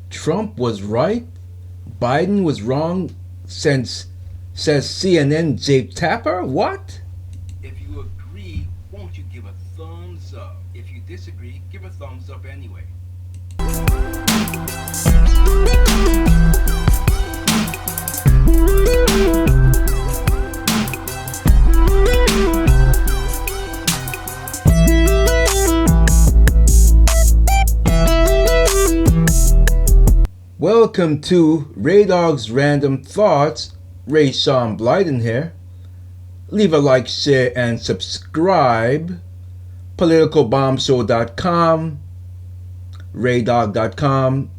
Trump was right, Biden was wrong, since says CNN Jake Tapper? What? If you agree, won't you give a thumbs up? If you disagree, give a thumbs up anyway. Welcome to Ray Dog's Random Thoughts. Ray Sean Blyden here. Leave a like, share, and subscribe. PoliticalBombShow.com, RayDog.com.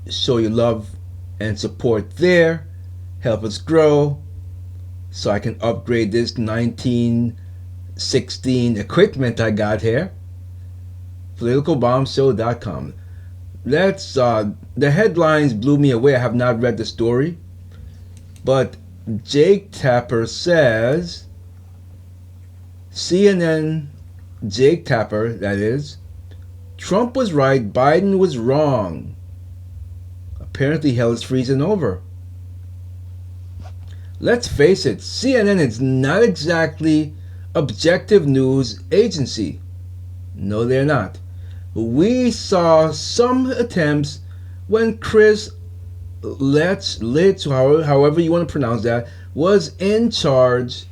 Show your love and support there. Help us grow so I can upgrade this 1916 equipment I got here. PoliticalBombShow.com. The headlines blew me away. I have not read the story, but Jake Tapper says, CNN Jake Tapper, that is, Trump was right, Biden was wrong. Apparently hell is freezing over. Let's face it, CNN is not exactly objective news agency. No, they're not. We saw some attempts when Chris Litz, however you want to pronounce that, was in charge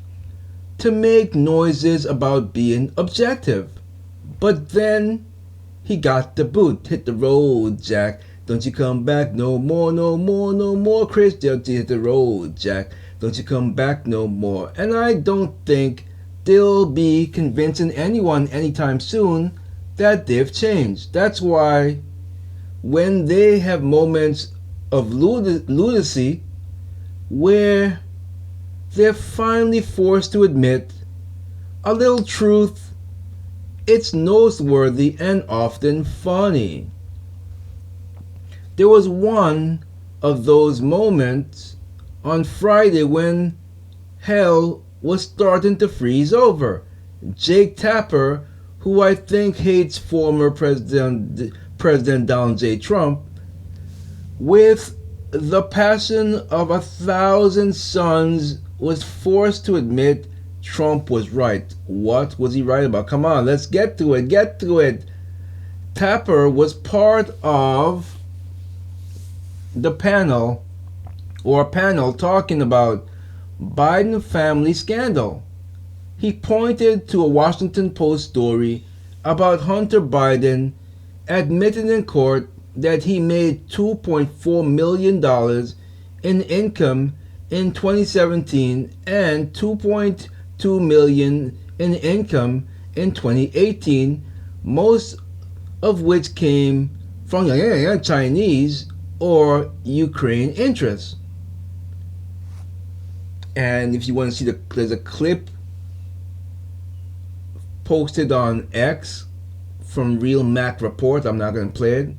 to make noises about being objective. But then he got the boot. Hit the road, Jack. Don't you come back no more, no more, no more, Chris. Don't you hit the road, Jack. Don't you come back no more. And I don't think they'll be convincing anyone anytime soon that they've changed. That's why when they have moments of lunacy where they're finally forced to admit a little truth, it's noteworthy and often funny. There was one of those moments on Friday when hell was starting to freeze over. Jake Tapper, who I think hates former President Donald J. Trump, with the passion of 1,000 suns, was forced to admit Trump was right. What was he right about? Come on, let's get to it. Tapper was part of the panel talking about Biden family scandal. He pointed to a Washington Post story about Hunter Biden admitting in court that he made $2.4 million in income in 2017 and $2.2 million in income in 2018, most of which came from Chinese or Ukraine interests. And if you want to see there's a clip posted on X from Real Mac Report. I'm not going to play it.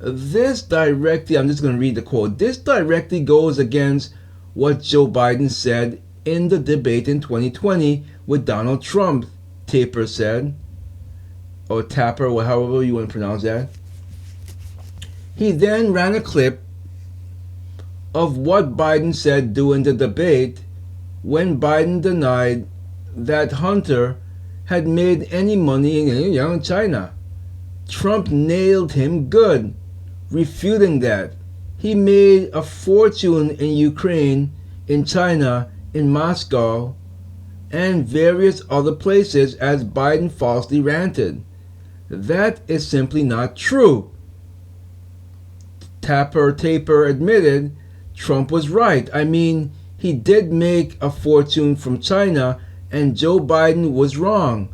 This directly, I'm just going to read the quote. This directly goes against what Joe Biden said in the debate in 2020 with Donald Trump, Tapper said, or Tapper, or however you want to pronounce that. He then ran a clip of what Biden said during the debate when Biden denied that Hunter had made any money in China. Trump nailed him good, refuting that. He made a fortune in Ukraine, in China, in Moscow, and various other places as Biden falsely ranted. That is simply not true. Tapper admitted Trump was right. I mean, he did make a fortune from China, and Joe Biden was wrong.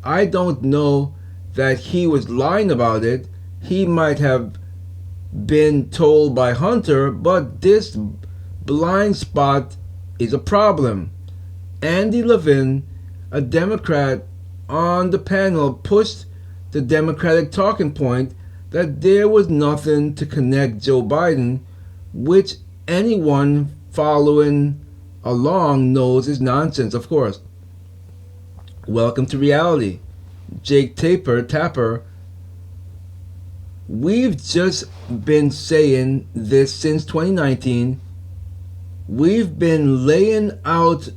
I don't know that he was lying about it. He might have been told by Hunter, but this blind spot is a problem. Andy Levin, a Democrat on the panel, pushed the Democratic talking point that there was nothing to connect Joe Biden, which anyone following along knows is nonsense, of course. Welcome to reality. Jake Tapper We've just been saying this since 2019. We've been laying out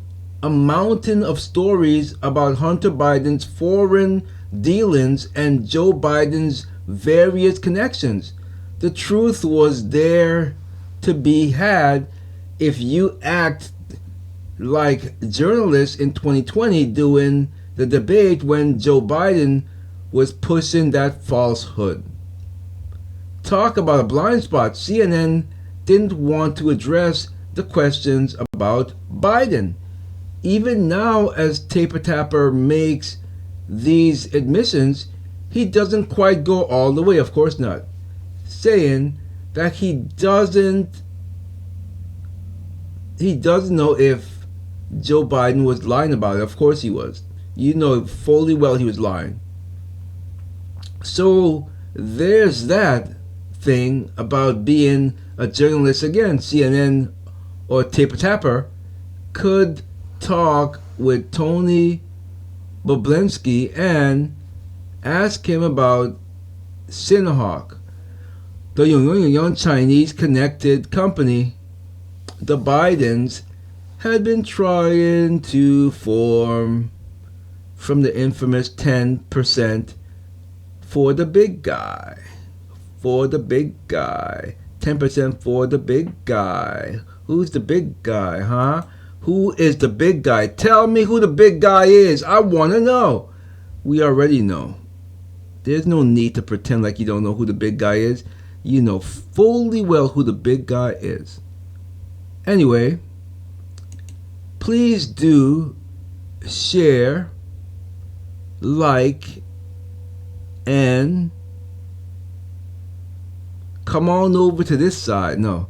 a mountain of stories about Hunter Biden's foreign dealings and Joe Biden's various connections. The truth was there to be had if you act like journalists in 2020 doing the debate when Joe Biden was pushing that falsehood. Talk about a blind spot. CNN didn't want to address the questions about Biden. Even now, as Taper Tapper makes these admissions, he doesn't quite go all the way, of course not, saying that he doesn't know if Joe Biden was lying about it. Of course he was. You know fully well he was lying. So there's that thing about being a journalist. Again, CNN or Taper Tapper could talk with Tony Bobulinski and ask him about Sinohawk, the young Chinese connected company the Bidens had been trying to form from the infamous 10% for the big guy. For the big guy. 10% for the big guy. Who's the big guy, huh? Who is the big guy? Tell me who the big guy is. I want to know. We already know. There's no need to pretend like you don't know who the big guy is. You know fully well who the big guy is. Anyway, please do share, like, and come on over to this side. No,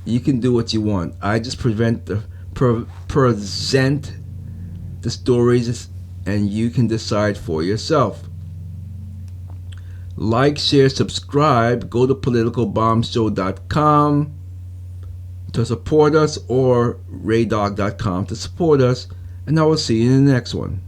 you can do what you want. I just present the stories, and you can decide for yourself. Like, share, subscribe. Go to politicalbombshow.com to support us, or raydog.com to support us, and I will see you in the next one.